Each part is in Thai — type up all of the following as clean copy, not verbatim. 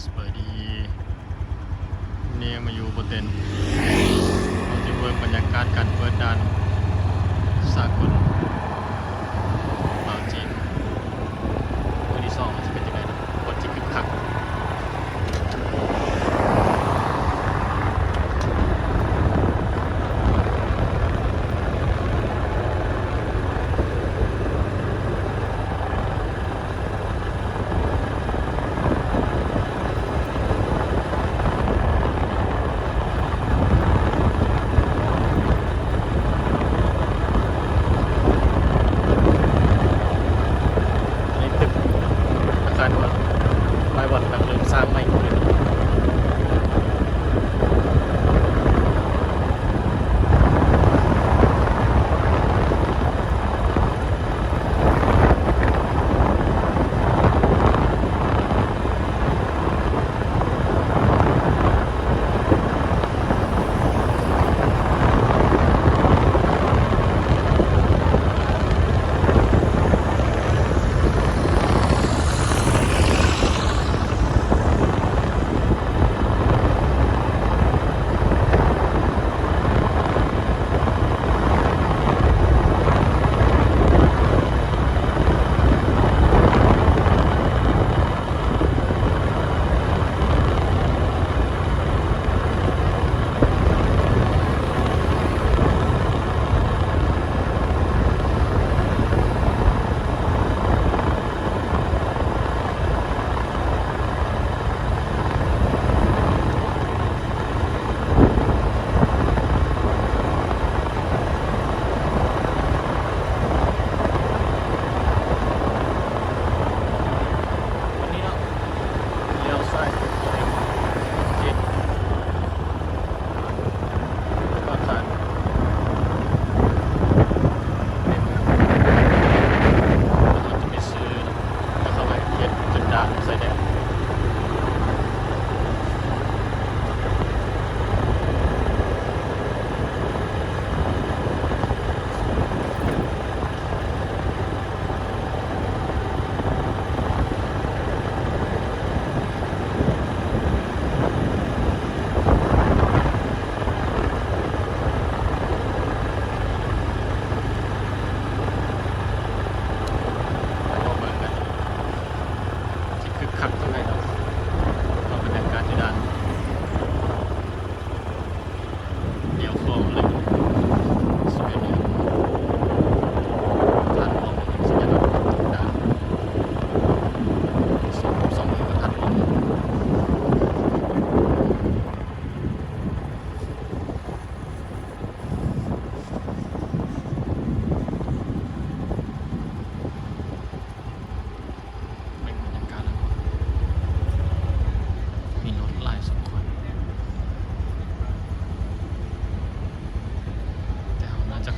สบายดีเนี่ยมาอยู่บนเต็นเราจะเบิ่งบรรยากาศการเปิดด่านสากลลาวจีนมื้อที่2จะเป็นยังไงนะคนที่คึกคักสร้างใหม่หมดเลย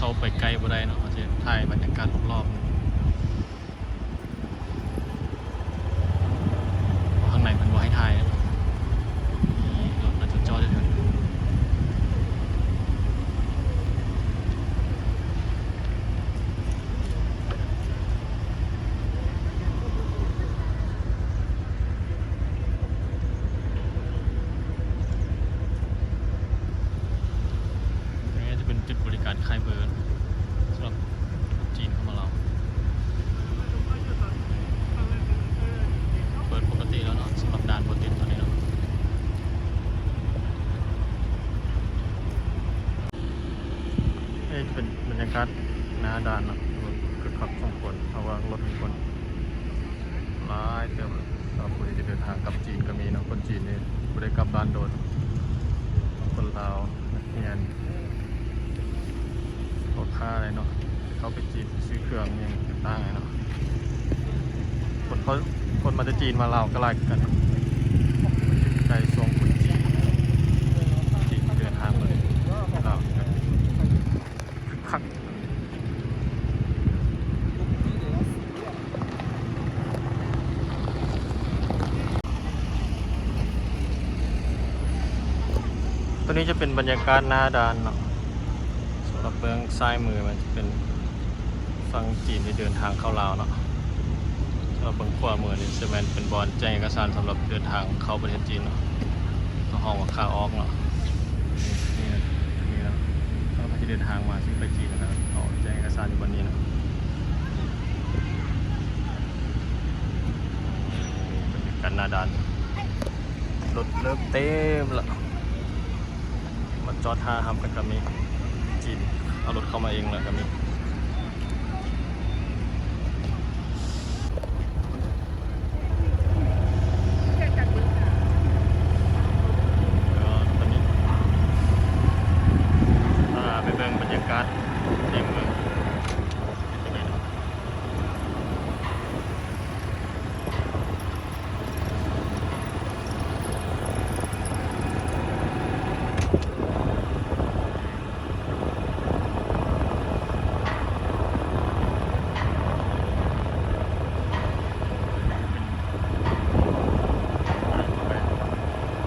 เข้าไปไกลบ่ได้เนาะเขาจะถ่ายบรรยากาศรอบๆข้างในมันบ่ให้ถ่ายนี่รถมันจะจอดได้ถึงนี่จะเป็นจุดบริการคลายเบอร์สำหรับจีนเข้ามาเราเปิดปกติแล้วเนาะสำหรับด่านโปรตีนตอนนี้เนาะนี่เป็นบรรยากาศหน้าด่านเนาะคือขับของคนเพราะว่ารถมีคนหลายเต็มเลยสำหรับผู้ที่จะเดินทางกลับจีนก็มีเนาะคนจีนนี่ผู้ได้กลับบ้านโดนคนลาวนักเรียนพ่อค้าอะไรเนาะเขาไปจีนซื้อเครื่องอย่างต่างๆเนาะคนมาจากจีนมาลาวก็ไล่กันเนาะใจทรงคนจีนเดินทางมาเลยลาวคักตัวนี้จะเป็นบรรยากาศหน้าด่านเนาะสำหรับเบื้องซ้ายมือมันจะเป็นฝั่งจีนที่เดินทางเข้าลาวเนาะ เราเบิ่งขวามือนี่จะแม่นเป็นบอนแจ้งเอกสารสำหรับเดินทางเข้าประเทศจีนเนาะก็ห้องว่าค่าออกเนาะนี่นะเราก็จะเดินทางมาซึ่งไปจีนนะครับเอาแจ้งเอกสารอยู่บนนี้นะเป็นกันหน้าด่านรถเลิกเต็มละมาจอดท่าทำกันก็มีจีนเอารถเข้ามาเองแล้วก็มีไปเบิ่งบรรยากาศในเมืองเป็นยังไงเนาะ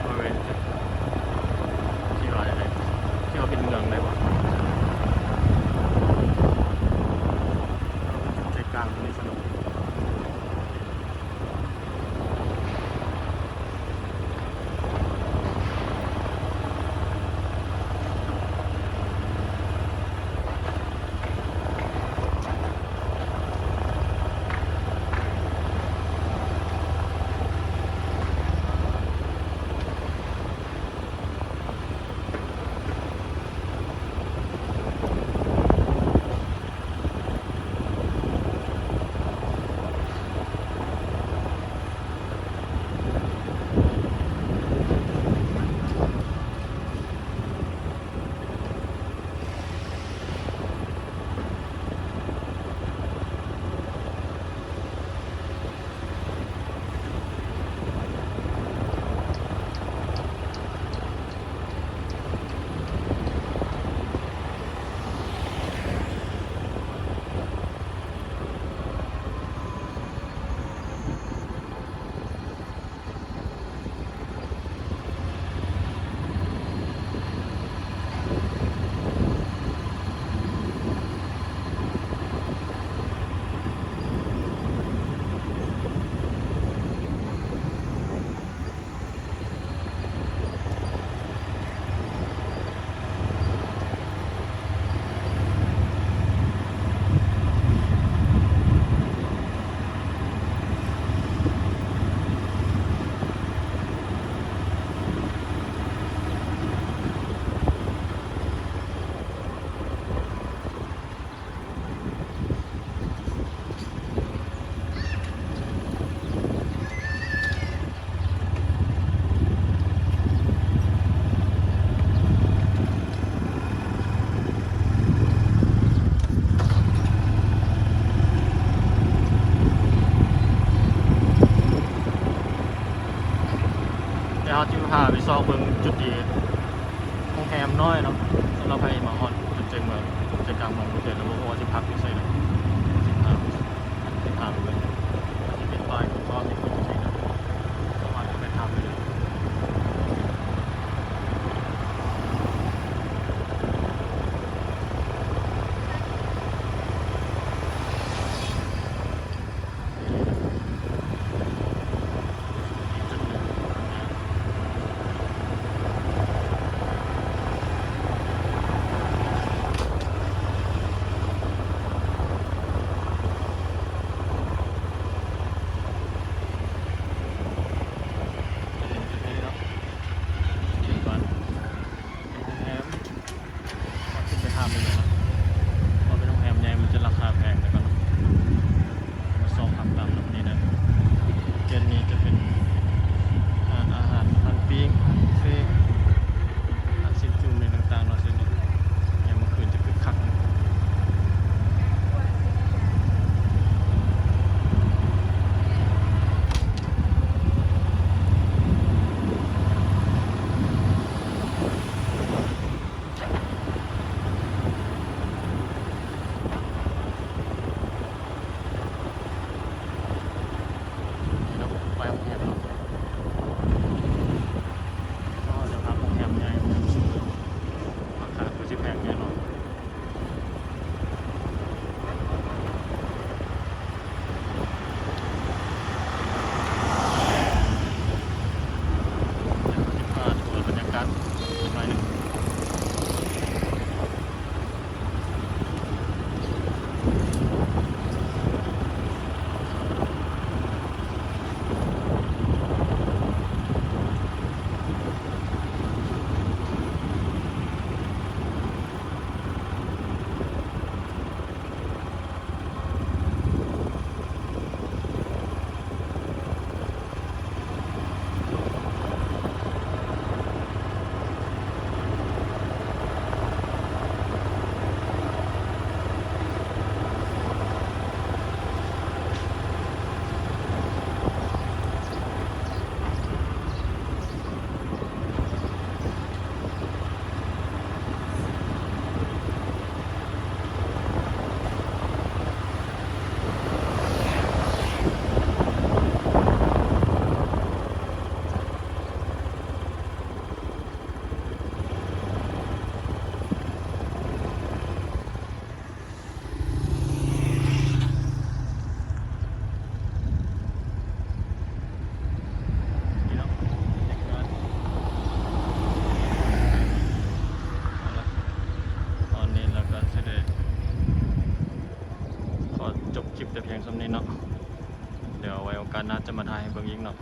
บริเวณที่ว่าอะไรที่ว่าเป็นเมืองเลยวะใจกลางนี่สนุกเดี๋ยวเราจะพาไปซอกเบิ่งจุดดีโรงแรมน้อยเนาะสำหรับใครมาฮอดจุดใจเมืองใจกลางเมืองเดี๋ยวเราบอกว่าจะพักอยู่ไสเนาะสิพาไปเบิ่งที่เป็นป้ายของก็มีคนอยู่ที่นั่นสามารถไปทำได้เลยจุดหนึ่ง เ จบคลิปแต่เพียงเท่านี้เนาะเดี๋ยวไว้โอกาสหน้าจะมาถ่ายให้เบิ่งอีกเนาะ